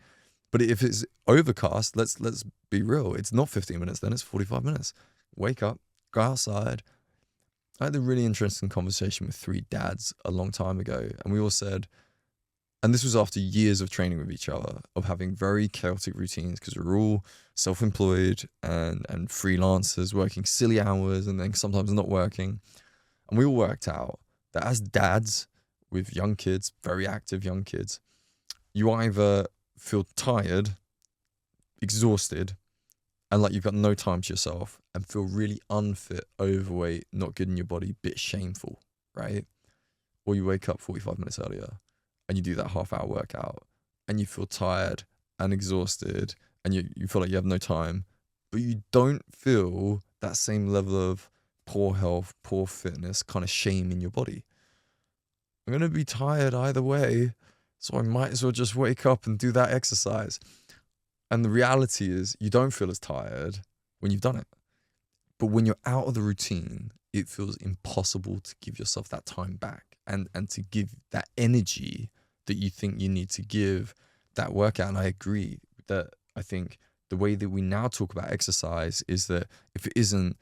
But if it's overcast, let's be real. It's not 15 minutes then, it's 45 minutes. Wake up, go outside. I had a really interesting conversation with 3 dads a long time ago. And we all said, and this was after years of training with each other, of having very chaotic routines because we're all self-employed and freelancers working silly hours and then sometimes not working. And we all worked out that as dads with young kids, very active young kids, you either feel tired, exhausted, and like you've got no time to yourself, and feel really unfit, overweight, not good in your body, bit shameful, right? Or you wake up 45 minutes earlier and you do that half-hour workout and you feel tired and exhausted and you feel like you have no time, but you don't feel that same level of poor health, poor fitness, kind of shame in your body. I'm going to be tired either way, so I might as well just wake up and do that exercise. And the reality is you don't feel as tired when you've done it. But when you're out of the routine, it feels impossible to give yourself that time back and to give that energy that you think you need to give that workout. And I agree that I think the way that we now talk about exercise is that if it isn't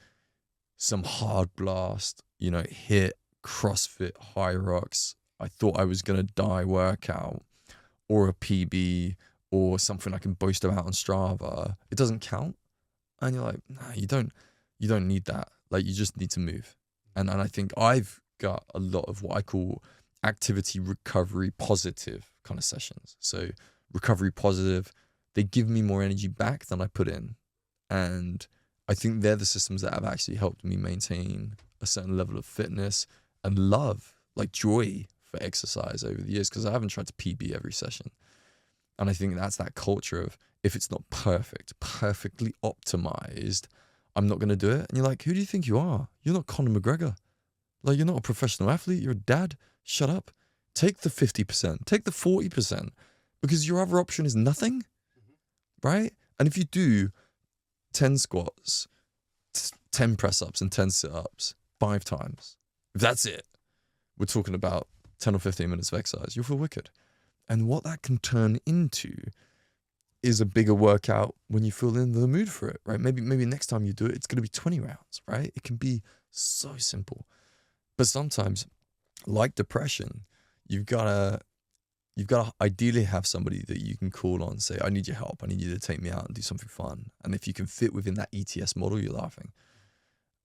some hard blast, hit CrossFit high rocks, I thought I was going to die workout, or a PB, or something I can boast about on Strava, it doesn't count. And you're like, nah, you don't need that. Like, you just need to move. And I think I've got a lot of what I call activity recovery positive kind of sessions. So recovery positive, they give me more energy back than I put in. And I think they're the systems that have actually helped me maintain a certain level of fitness and love, like joy for exercise over the years, because I haven't tried to PB every session. And I think that's that culture of, if it's not perfectly optimized, I'm not going to do it. And you're like, who do you think you are? You're not Conor McGregor. Like, you're not a professional athlete. You're a dad. Shut up. Take the 50%. Take the 40%. Because your other option is nothing, right? And if you do 10 squats, 10 press-ups and 10 sit-ups 5 times, if that's it, we're talking about 10 or 15 minutes of exercise, you'll feel wicked. And what that can turn into is a bigger workout when you feel in the mood for it, right? Maybe next time you do it, it's going to be 20 rounds, right? It can be so simple. But sometimes, like depression, you've got to you've got to ideally have somebody that you can call on and say, I need your help. I need you to take me out and do something fun. And if you can fit within that ETS model, you're laughing.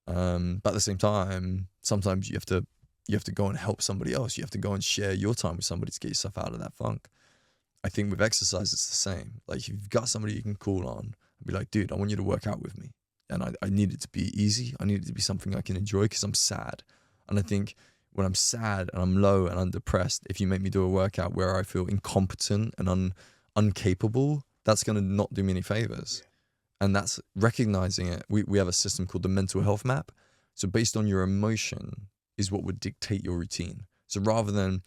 But at the same time, sometimes you have to go and help somebody else. You have to go and share your time with somebody to get yourself out of that funk. I think with exercise, it's the same. Like, if you've got somebody you can call on and be like, dude, I want you to work out with me. And I need it to be easy. I need it to be something I can enjoy because I'm sad. And I think when I'm sad and I'm low and I'm depressed, if you make me do a workout where I feel incompetent and uncapable, that's going to not do me any favors. And that's recognizing it. We have a system called the mental health map. So based on your emotion is what would dictate your routine. So rather than,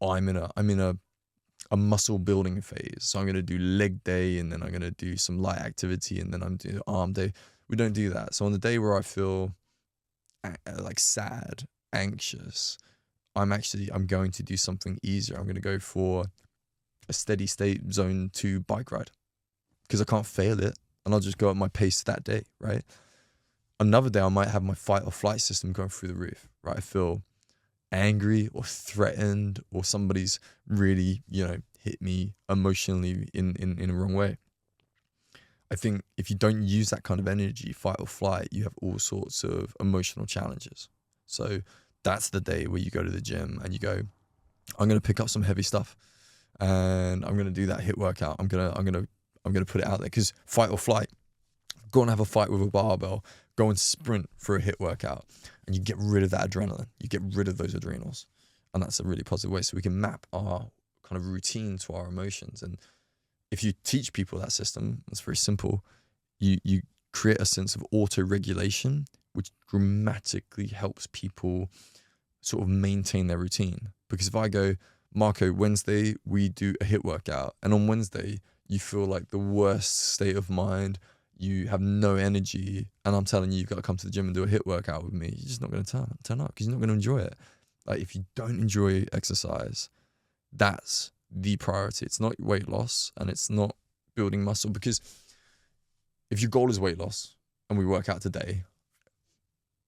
oh, I'm in a muscle building phase, so I'm going to do leg day and then I'm going to do some light activity and then I'm doing arm day. We don't do that. So on the day where I feel like sad, anxious, I'm going to do something easier. I'm going to go for a steady state zone 2 bike ride because I can't fail it, and I'll just go at my pace that day, right? Another day I might have my fight or flight system going through the roof, right? I feel angry or threatened, or somebody's really, hit me emotionally in a wrong way. I think if you don't use that kind of energy, fight or flight, you have all sorts of emotional challenges. So that's the day where you go to the gym and you go, I'm going to pick up some heavy stuff and I'm going to do that HIIT workout. I'm going to put it out there, because fight or flight, go and have a fight with a barbell, go and sprint for a HIIT workout, and you get rid of that adrenaline. You get rid of those adrenals. And that's a really positive way. So we can map our kind of routine to our emotions. And if you teach people that system, it's very simple. You create a sense of auto-regulation, which dramatically helps people sort of maintain their routine. Because if I go, Marco, Wednesday, we do a HIIT workout, and on Wednesday, you feel like the worst state of mind, you have no energy, and I'm telling you, you've got to come to the gym and do a HIIT workout with me, you're just not going to turn up because you're not going to enjoy it. Like, if you don't enjoy exercise, that's the priority. It's not weight loss and it's not building muscle, because if your goal is weight loss and we work out today,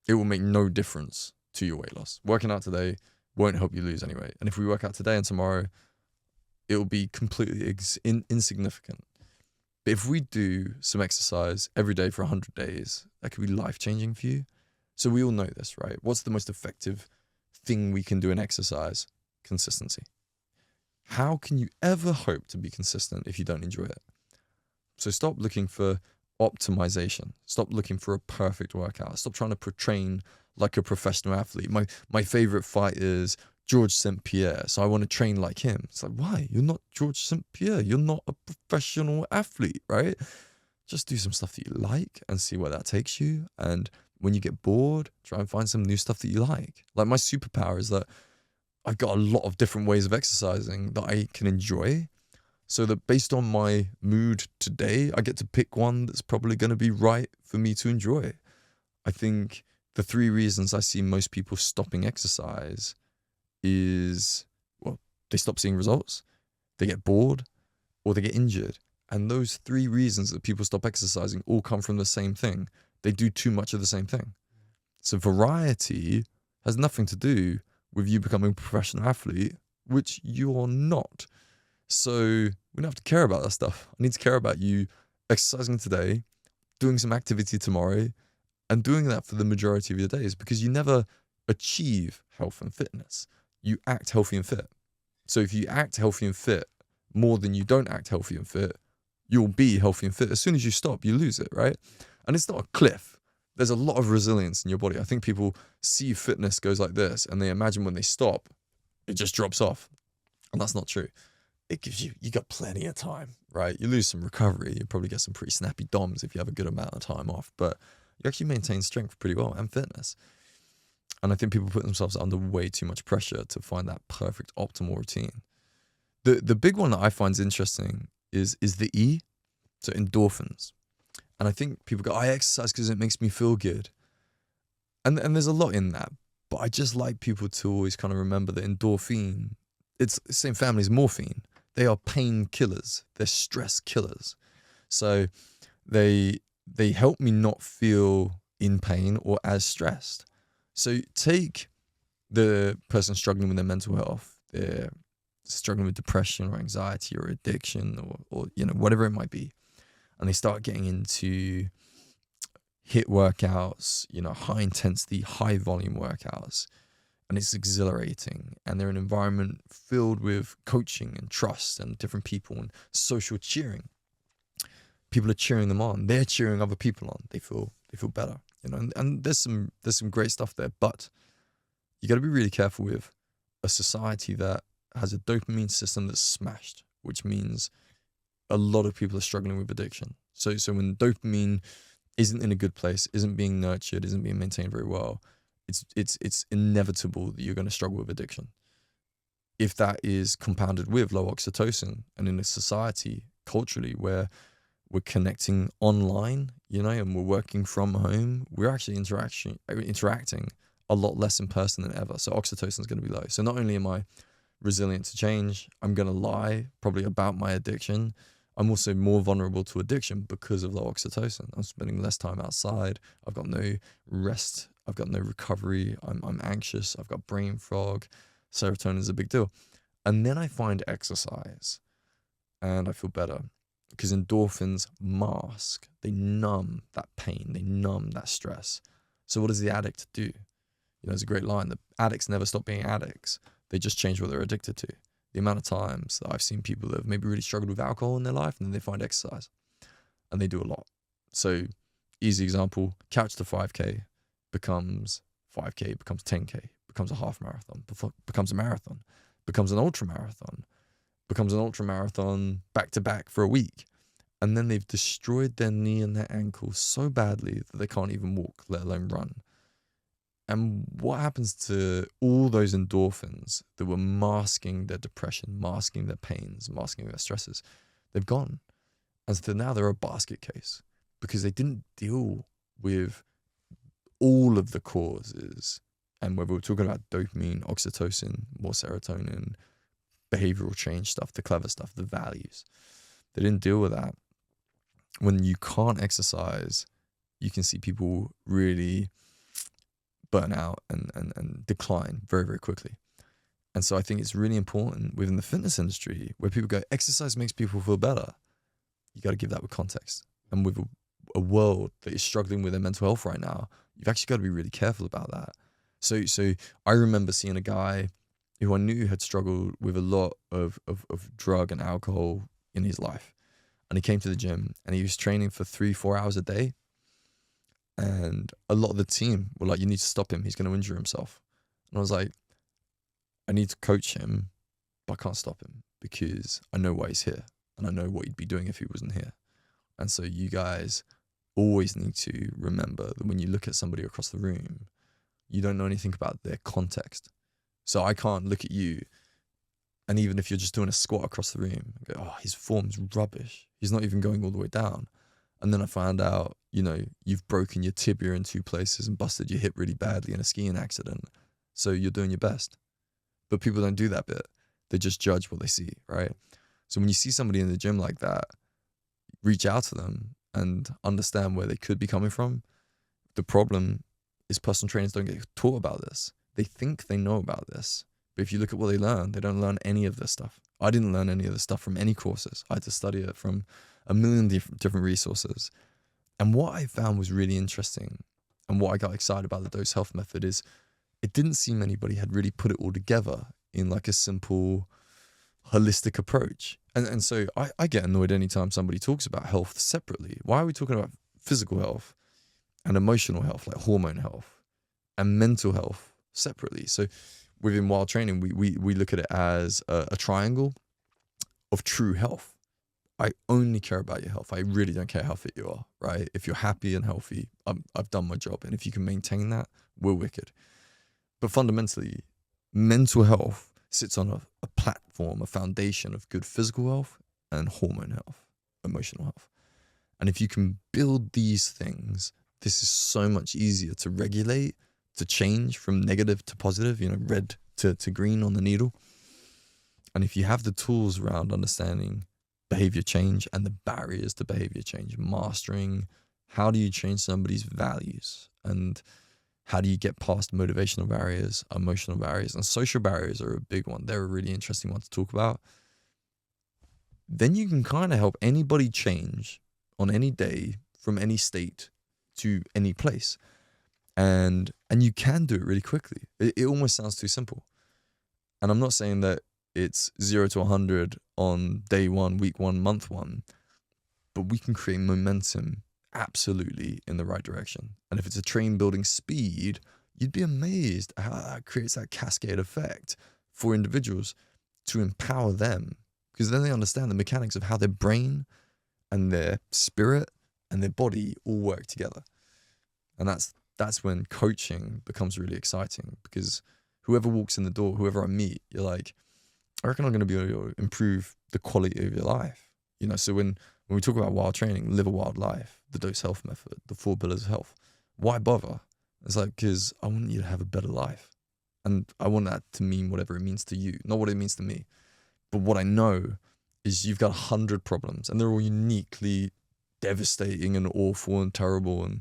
it will make no difference to your weight loss. Working out today won't help you lose any weight. And if we work out today and tomorrow, it will be completely insignificant. But if we do some exercise every day for 100 days, that could be life-changing for you. So we all know this, right? What's the most effective thing we can do in exercise? Consistency. How can you ever hope to be consistent if you don't enjoy it? So stop looking for optimization. Stop looking for a perfect workout. Stop trying to train like a professional athlete. My favorite fight is George St. Pierre, so I want to train like him. It's like, why? You're not George St. Pierre. You're not a professional athlete, right? Just do some stuff that you like and see where that takes you. And when you get bored, try and find some new stuff that you like. Like, my superpower is that I've got a lot of different ways of exercising that I can enjoy, so that based on my mood today, I get to pick one that's probably going to be right for me to enjoy. I think the 3 reasons I see most people stopping exercise is, well, they stop seeing results, they get bored, or they get injured. And those 3 reasons that people stop exercising all come from the same thing. They do too much of the same thing. So variety has nothing to do with you becoming a professional athlete, which you're not. So we don't have to care about that stuff. I need to care about you exercising today, doing some activity tomorrow, and doing that for the majority of your days, because you never achieve health and fitness. You act healthy and fit. So if you act healthy and fit more than you don't act healthy and fit, you'll be healthy and fit. As soon as you stop, you lose it, right? And it's not a cliff. There's a lot of resilience in your body. I think people see fitness goes like this and they imagine when they stop, it just drops off. And that's not true. It gives you got plenty of time, right? You lose some recovery. You probably get some pretty snappy DOMs if you have a good amount of time off, but you actually maintain strength pretty well and fitness. And I think people put themselves under way too much pressure to find that perfect optimal routine. The big one that I find is interesting is the E, so endorphins. And I think people go, I exercise because it makes me feel good. And there's a lot in that. But I just like people to always kind of remember that endorphin, it's the same family as morphine. They are pain killers. They're stress killers. So they help me not feel in pain or as stressed. So take the person struggling with their mental health. They're struggling with depression or anxiety or addiction or whatever it might be, and they start getting into HIIT workouts, high intensity, high volume workouts, and it's exhilarating, and they're in an environment filled with coaching and trust and different people and social cheering. People are cheering them on. They're cheering other people on. They feel better, and there's some great stuff there, but you got to be really careful with a society that has a dopamine system that's smashed, which means a lot of people are struggling with addiction. So when dopamine isn't in a good place, isn't being nurtured, isn't being maintained very well, it's inevitable that you're going to struggle with addiction. If that is compounded with low oxytocin, and in a society culturally where we're connecting online, and we're working from home, we're actually interacting a lot less in person than ever. So oxytocin is going to be low. So not only am I resilient to change, I'm going to lie probably about my addiction, I'm also more vulnerable to addiction because of low oxytocin. I'm spending less time outside. I've got no rest. I've got no recovery. I'm anxious. I've got brain fog. Serotonin is a big deal. And then I find exercise and I feel better because endorphins mask. They numb that pain. They numb that stress. So what does the addict do? There's a great line. The addicts never stop being addicts. They just change what they're addicted to. The amount of times that I've seen people that have maybe really struggled with alcohol in their life and then they find exercise and they do a lot. So easy example, couch to 5K becomes 5K, becomes 10K, becomes a half marathon, becomes a marathon, becomes an ultra marathon back to back for a week. And then they've destroyed their knee and their ankle so badly that they can't even walk, let alone run. And what happens to all those endorphins that were masking their depression, masking their pains, masking their stresses? They've gone. And so now they're a basket case because they didn't deal with all of the causes. And whether we're talking about dopamine, oxytocin, more serotonin, behavioral change stuff, the clever stuff, the values, they didn't deal with that. When you can't exercise, you can see people really burn out and decline very, very quickly. And so I think it's really important within the fitness industry where people go, exercise makes people feel better. You got to give that with context. And with a world that is struggling with their mental health right now, you've actually got to be really careful about that. So I remember seeing a guy who I knew had struggled with a lot of drug and alcohol in his life. And he came to the gym and he was training for 3-4 hours a day. And a lot of the team were like, you need to stop him. He's going to injure himself. And I was like, I need to coach him, but I can't stop him because I know why he's here. And I know what he'd be doing if he wasn't here. And so you guys always need to remember that when you look at somebody across the room, you don't know anything about their context. So I can't look at you. And even if you're just doing a squat across the room, go, oh, his form's rubbish. He's not even going all the way down. And then I found out, you've broken your tibia in 2 places and busted your hip really badly in a skiing accident. So you're doing your best. But people don't do that bit. They just judge what they see, right? So when you see somebody in the gym like that, reach out to them and understand where they could be coming from. The problem is personal trainers don't get taught about this. They think they know about this. But if you look at what they learn, they don't learn any of this stuff. I didn't learn any of this stuff from any courses. I had to study it from a million different resources. And what I found was really interesting and what I got excited about the D.O.S.E health method is it didn't seem anybody had really put it all together in like a simple, holistic approach. And so I get annoyed anytime somebody talks about health separately. Why are we talking about physical health and emotional health, like hormone health, and mental health separately? So within Wild Training, we look at it as a triangle of true health. I only care about your health. I really don't care how fit you are, right? If you're happy and healthy, I've done my job. And if you can maintain that, we're wicked. But fundamentally, mental health sits on a platform, a foundation of good physical health and hormone health, emotional health. And if you can build these things, this is so much easier to regulate, to change from negative to positive, red to green on the needle. And if you have the tools around understanding behavior change and the barriers to behavior change, mastering how do you change somebody's values and How do you get past motivational barriers, emotional barriers, and social barriers are a big one. They're a really interesting one to talk about. Then you can kind of help anybody change on any day from any state to any place. And you can do it really quickly. It almost sounds too simple. And I'm not saying that it's 0 to 100 on day one, week one, month one, but we can create momentum absolutely in the right direction. And if it's a train building speed, you'd be amazed how that creates that cascade effect for individuals to empower them, because then they understand the mechanics of how their brain and their spirit and their body all work together. And that's when coaching becomes really exciting, because whoever walks in the door, whoever I meet, you're like, I reckon I'm going to be able to improve the quality of your life. You know, so when we talk about wild training, live a wild life, the D.O.S.E health method, the 4 pillars of health, why bother? It's like, because I want you to have a better life. And I want that to mean whatever it means to you, not what it means to me. But what I know is you've got 100 problems, and they're all uniquely devastating and awful and terrible, and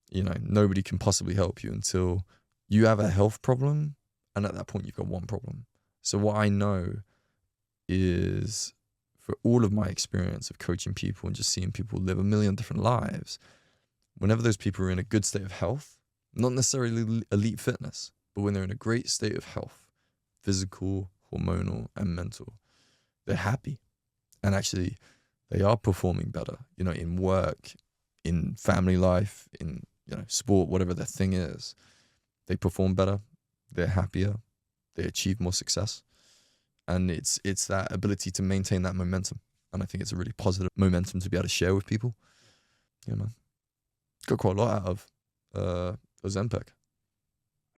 you know, nobody can possibly help you until you have a health problem, and at that point you've got one problem. So what I know is, for all of my experience of coaching people and just seeing people live a million different lives, whenever those people are in a good state of health, not necessarily elite fitness, but when they're in a great state of health, physical, hormonal, and mental, they're happy. And actually, they are performing better, you know, in work, in family life, in, you know, sport, whatever their thing is. They perform better, they're happier, they achieve more success. And it's that ability to maintain that momentum. And I think it's a really positive momentum to be able to share with people. Yeah, man. Got quite a lot out of Ozempic.